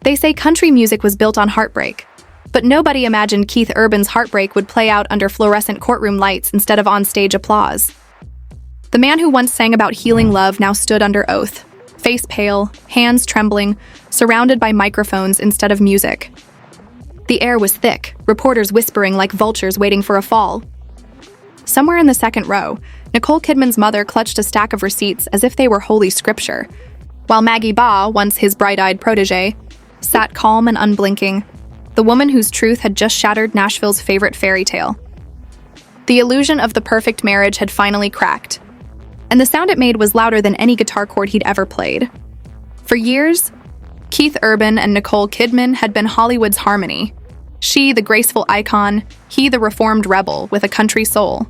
They say country music was built on heartbreak, but nobody imagined Keith Urban's heartbreak would play out under fluorescent courtroom lights instead of on-stage applause. The man who once sang about healing love now stood under oath, face pale, hands trembling, surrounded by microphones instead of music. The air was thick, reporters whispering like vultures waiting for a fall. Somewhere in the second row, Nicole Kidman's mother clutched a stack of receipts as if they were holy scripture, while Maggie Baugh, once his bright-eyed protege, sat calm and unblinking, the woman whose truth had just shattered Nashville's favorite fairy tale. The illusion of the perfect marriage had finally cracked, and the sound it made was louder than any guitar chord he'd ever played. For years, Keith Urban and Nicole Kidman had been Hollywood's harmony. She, the graceful icon, he, the reformed rebel with a country soul.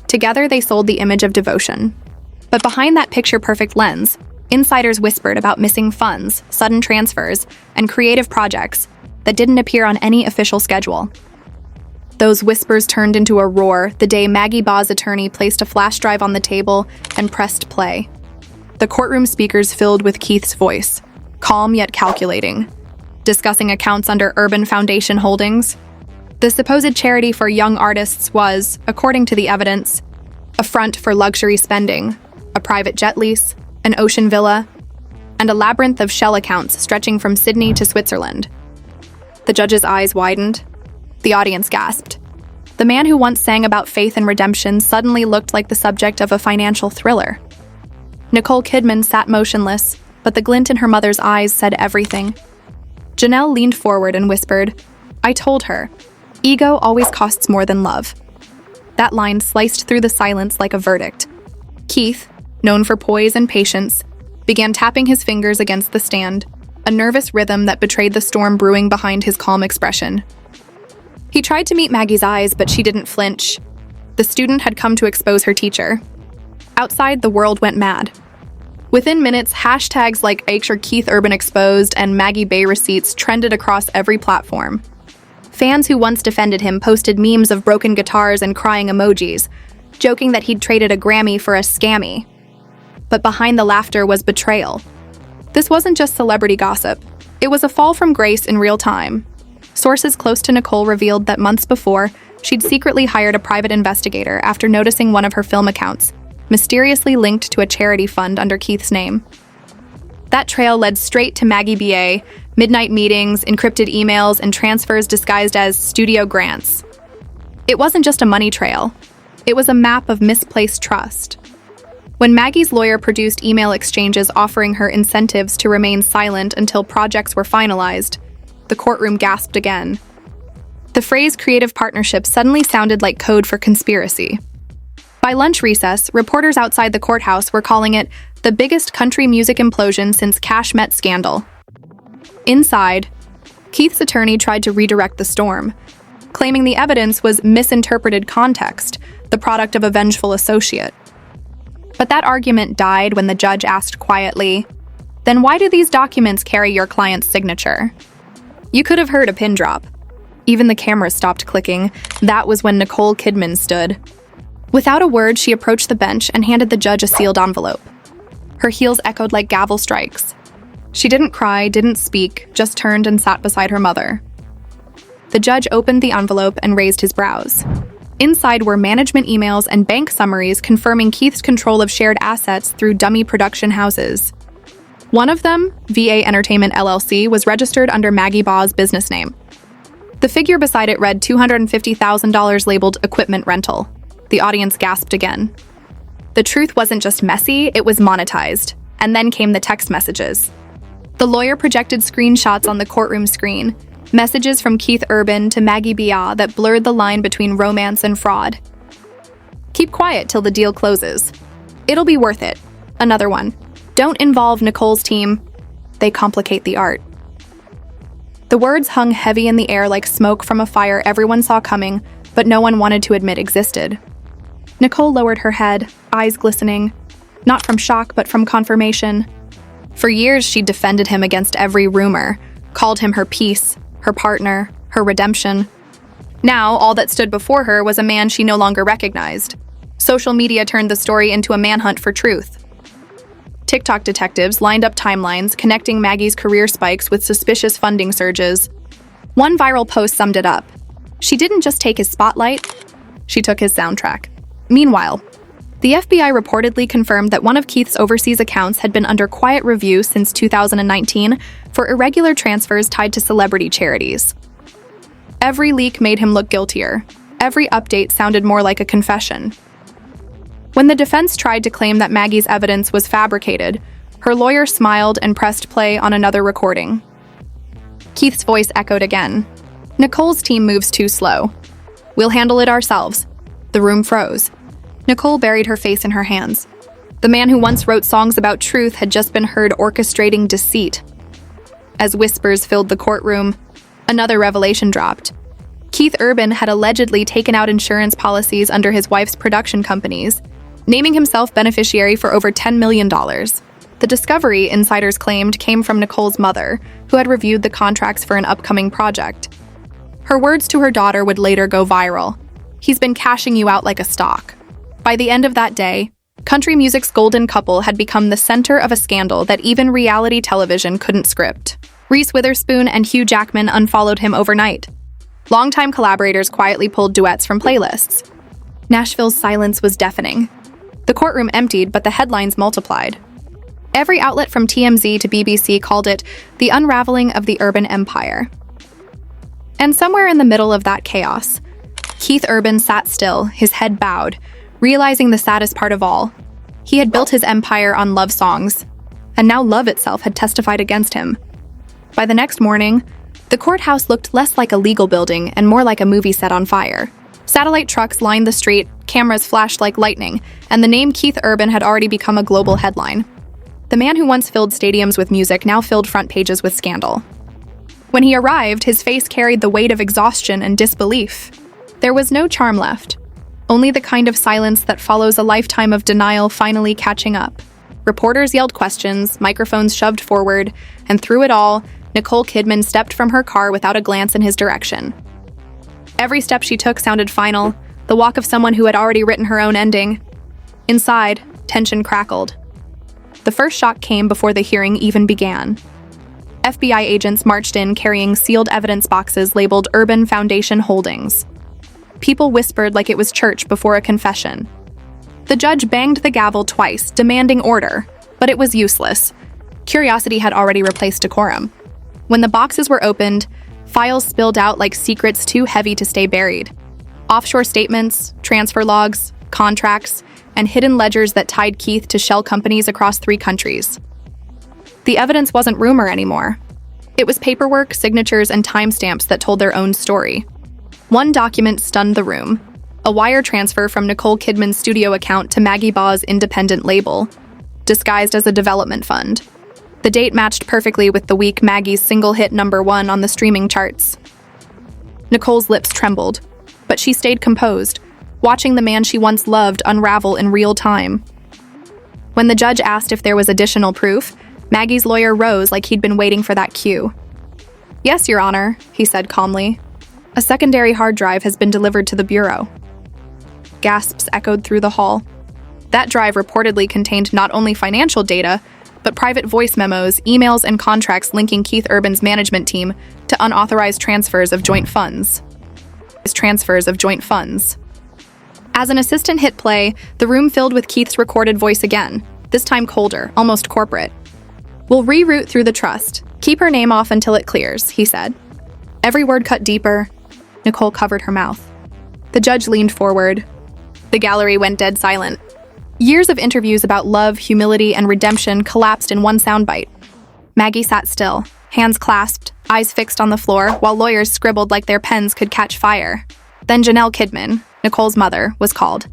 Together, they sold the image of devotion. But behind that picture-perfect lens, insiders whispered about missing funds, sudden transfers, and creative projects that didn't appear on any official schedule. Those whispers turned into a roar the day Maggie Baugh's attorney placed a flash drive on the table and pressed play. The courtroom speakers filled with Keith's voice, calm yet calculating, discussing accounts under Urban Foundation Holdings. The supposed charity for young artists was, according to the evidence, a front for luxury spending, a private jet lease, an ocean villa, and a labyrinth of shell accounts stretching from Sydney to Switzerland. The judge's eyes widened. The audience gasped. The man who once sang about faith and redemption suddenly looked like the subject of a financial thriller. Nicole Kidman sat motionless, but the glint in her mother's eyes said everything. Janelle leaned forward and whispered, "I told her, ego always costs more than love." That line sliced through the silence like a verdict. Keith, known for poise and patience, began tapping his fingers against the stand, a nervous rhythm that betrayed the storm brewing behind his calm expression. He tried to meet Maggie's eyes, but she didn't flinch. The student had come to expose her teacher. Outside, the world went mad. Within minutes, hashtags like Keith Urban Exposed and Maggie Baugh receipts trended across every platform. Fans who once defended him posted memes of broken guitars and crying emojis, joking that he'd traded a Grammy for a scammy. But behind the laughter was betrayal. This wasn't just celebrity gossip. It was a fall from grace in real time. Sources close to Nicole revealed that months before, she'd secretly hired a private investigator after noticing one of her film accounts, mysteriously linked to a charity fund under Keith's name. That trail led straight to Maggie Baugh, midnight meetings, encrypted emails, and transfers disguised as studio grants. It wasn't just a money trail. It was a map of misplaced trust. When Maggie's lawyer produced email exchanges offering her incentives to remain silent until projects were finalized, the courtroom gasped again. The phrase creative partnership suddenly sounded like code for conspiracy. By lunch recess, reporters outside the courthouse were calling it the biggest country music implosion since Cash Met scandal. Inside, Keith's attorney tried to redirect the storm, claiming the evidence was misinterpreted context, the product of a vengeful associate. But that argument died when the judge asked quietly, "Then why do these documents carry your client's signature?" You could have heard a pin drop. Even the cameras stopped clicking. That was when Nicole Kidman stood. Without a word, she approached the bench and handed the judge a sealed envelope. Her heels echoed like gavel strikes. She didn't cry, didn't speak, just turned and sat beside her mother. The judge opened the envelope and raised his brows. Inside were management emails and bank summaries confirming Keith's control of shared assets through dummy production houses. One of them, VA Entertainment LLC, was registered under Maggie Baugh's business name. The figure beside it read $250,000 labeled equipment rental. The audience gasped again. The truth wasn't just messy, it was monetized. And then came the text messages. The lawyer projected screenshots on the courtroom screen, messages from Keith Urban to Maggie Baugh that blurred the line between romance and fraud. "Keep quiet till the deal closes. It'll be worth it." Another one. "Don't involve Nicole's team. They complicate the art." The words hung heavy in the air like smoke from a fire everyone saw coming, but no one wanted to admit existed. Nicole lowered her head, eyes glistening, not from shock but from confirmation. For years, she'd defended him against every rumor, called him her peace, her partner, her redemption. Now, all that stood before her was a man she no longer recognized. Social media turned the story into a manhunt for truth. TikTok detectives lined up timelines connecting Maggie's career spikes with suspicious funding surges. One viral post summed it up. She didn't just take his spotlight, she took his soundtrack. Meanwhile, the FBI reportedly confirmed that one of Keith's overseas accounts had been under quiet review since 2019 for irregular transfers tied to celebrity charities. Every leak made him look guiltier. Every update sounded more like a confession. When the defense tried to claim that Maggie's evidence was fabricated, her lawyer smiled and pressed play on another recording. Keith's voice echoed again. Nicole's team moves too slow. We'll handle it ourselves. The room froze. Nicole buried her face in her hands. The man who once wrote songs about truth had just been heard orchestrating deceit. As whispers filled the courtroom, another revelation dropped. Keith Urban had allegedly taken out insurance policies under his wife's production companies, naming himself beneficiary for over $10 million. The discovery, insiders claimed, came from Nicole's mother, who had reviewed the contracts for an upcoming project. Her words to her daughter would later go viral. He's been cashing you out like a stock. By the end of that day, country music's golden couple had become the center of a scandal that even reality television couldn't script. Reese Witherspoon and Hugh Jackman unfollowed him overnight. Longtime collaborators quietly pulled duets from playlists. Nashville's silence was deafening. The courtroom emptied, but the headlines multiplied. Every outlet from TMZ to BBC called it the unraveling of the Urban empire. And somewhere in the middle of that chaos, Keith Urban sat still, his head bowed, realizing the saddest part of all. He had built his empire on love songs, and now love itself had testified against him. By the next morning, the courthouse looked less like a legal building and more like a movie set on fire. Satellite trucks lined the street, cameras flashed like lightning, and the name Keith Urban had already become a global headline. The man who once filled stadiums with music now filled front pages with scandal. When he arrived, his face carried the weight of exhaustion and disbelief. There was no charm left, only the kind of silence that follows a lifetime of denial finally catching up. Reporters yelled questions, microphones shoved forward, and through it all, Nicole Kidman stepped from her car without a glance in his direction. Every step she took sounded final, the walk of someone who had already written her own ending. Inside, tension crackled. The first shock came before the hearing even began. FBI agents marched in carrying sealed evidence boxes labeled Urban Foundation Holdings. People whispered like it was church before a confession. The judge banged the gavel twice, demanding order, but it was useless. Curiosity had already replaced decorum. When the boxes were opened, files spilled out like secrets too heavy to stay buried. Offshore statements, transfer logs, contracts, and hidden ledgers that tied Keith to shell companies across 3 countries. The evidence wasn't rumor anymore. It was paperwork, signatures, and timestamps that told their own story. One document stunned the room: a wire transfer from Nicole Kidman's studio account to Maggie Baugh's independent label, disguised as a development fund. The date matched perfectly with the week Maggie's single hit #1 on the streaming charts. Nicole's lips trembled, but she stayed composed, watching the man she once loved unravel in real time. When the judge asked if there was additional proof, Maggie's lawyer rose like he'd been waiting for that cue. "Yes, Your Honor," he said calmly. "A secondary hard drive has been delivered to the Bureau." Gasps echoed through the hall. That drive reportedly contained not only financial data, but private voice memos, emails, and contracts linking Keith Urban's management team to unauthorized transfers of joint funds. As an assistant hit play, the room filled with Keith's recorded voice again, this time colder, almost corporate. "We'll reroute through the trust. Keep her name off until it clears," he said. Every word cut deeper. Nicole covered her mouth. The judge leaned forward. The gallery went dead silent. Years of interviews about love, humility, and redemption collapsed in one soundbite. Maggie sat still, hands clasped, eyes fixed on the floor, while lawyers scribbled like their pens could catch fire. Then Nicole Kidman, Nicole's mother, was called.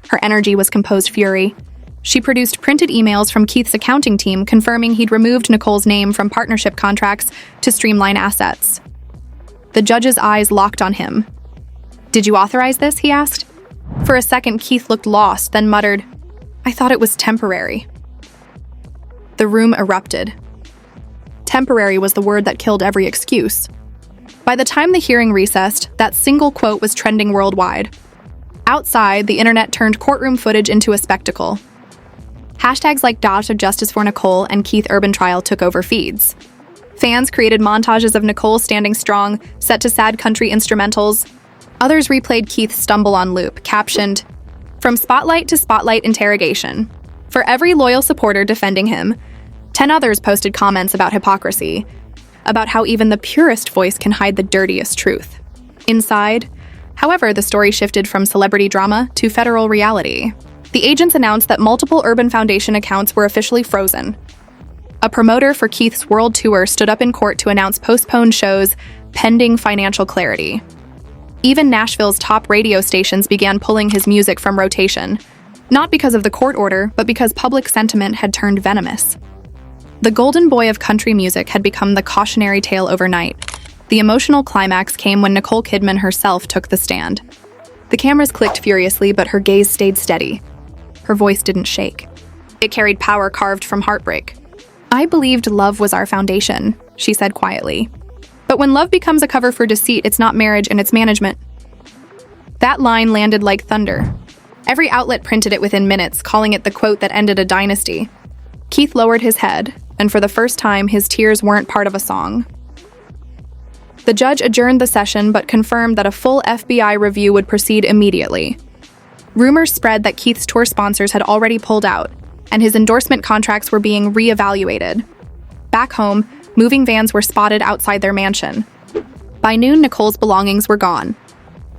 Her energy was composed fury. She produced printed emails from Keith's accounting team confirming he'd removed Nicole's name from partnership contracts to streamline assets. The judge's eyes locked on him. "Did you authorize this?" he asked. For a second, Keith looked lost, then muttered, "I thought it was temporary." The room erupted. Temporary was the word that killed every excuse. By the time the hearing recessed, that single quote was trending worldwide. Outside, the internet turned courtroom footage into a spectacle. Hashtags like Dash of Justice for Nicole and Keith Urban Trial took over feeds. Fans created montages of Nicole standing strong, set to sad country instrumentals. Others replayed Keith's stumble on loop, captioned, "From spotlight to spotlight interrogation." For every loyal supporter defending him, 10 others posted comments about hypocrisy, about how even the purest voice can hide the dirtiest truth. Inside, however, the story shifted from celebrity drama to federal reality. The agents announced that multiple Urban Foundation accounts were officially frozen. A promoter for Keith's world tour stood up in court to announce postponed shows pending financial clarity. Even Nashville's top radio stations began pulling his music from rotation, not because of the court order, but because public sentiment had turned venomous. The golden boy of country music had become the cautionary tale overnight. The emotional climax came when Nicole Kidman herself took the stand. The cameras clicked furiously, but her gaze stayed steady. Her voice didn't shake. It carried power carved from heartbreak. "I believed love was our foundation," she said quietly. "But when love becomes a cover for deceit, it's not marriage and it's management." That line landed like thunder. Every outlet printed it within minutes, calling it the quote that ended a dynasty. Keith lowered his head, and for the first time, his tears weren't part of a song. The judge adjourned the session but confirmed that a full FBI review would proceed immediately. Rumors spread that Keith's tour sponsors had already pulled out, and his endorsement contracts were being re-evaluated. Back home, moving vans were spotted outside their mansion. By noon, Nicole's belongings were gone.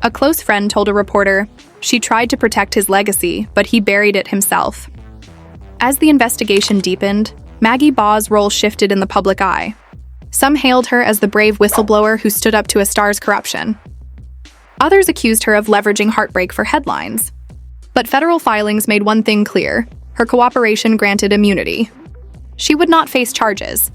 A close friend told a reporter, "She tried to protect his legacy, but he buried it himself." As the investigation deepened, Maggie Baugh's role shifted in the public eye. Some hailed her as the brave whistleblower who stood up to a star's corruption. Others accused her of leveraging heartbreak for headlines. But federal filings made one thing clear: her cooperation granted immunity. She would not face charges.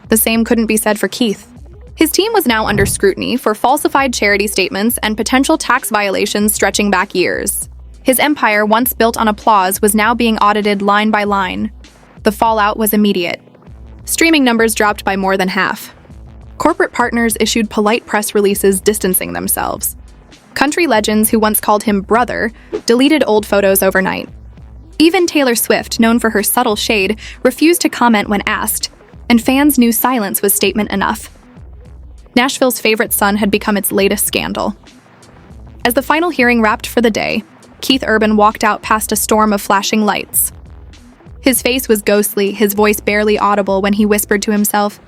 The same couldn't be said for Keith. His team was now under scrutiny for falsified charity statements and potential tax violations stretching back years. His empire, once built on applause, was now being audited line by line. The fallout was immediate. Streaming numbers dropped by more than half. Corporate partners issued polite press releases distancing themselves. Country legends who once called him brother deleted old photos overnight. Even Taylor Swift, known for her subtle shade, refused to comment when asked, and fans knew silence was statement enough. Nashville's favorite son had become its latest scandal. As the final hearing wrapped for the day, Keith Urban walked out past a storm of flashing lights. His face was ghostly, his voice barely audible when he whispered to himself,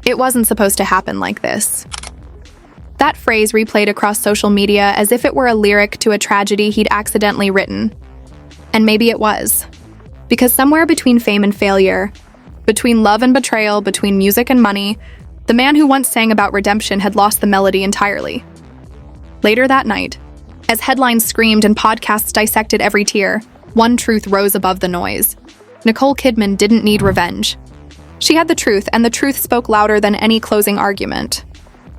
"It wasn't supposed to happen like this." That phrase replayed across social media as if it were a lyric to a tragedy he'd accidentally written. And maybe it was. Because somewhere between fame and failure, between love and betrayal, between music and money, the man who once sang about redemption had lost the melody entirely. Later that night, as headlines screamed and podcasts dissected every tear, one truth rose above the noise. Nicole Kidman didn't need revenge. She had the truth, and the truth spoke louder than any closing argument.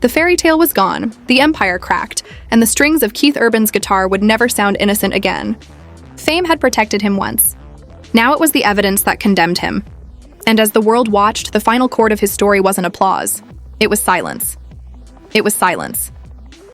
The fairy tale was gone, the empire cracked, and the strings of Keith Urban's guitar would never sound innocent again. Fame had protected him once. Now it was the evidence that condemned him. And as the world watched, the final chord of his story wasn't applause. It was silence. It was silence.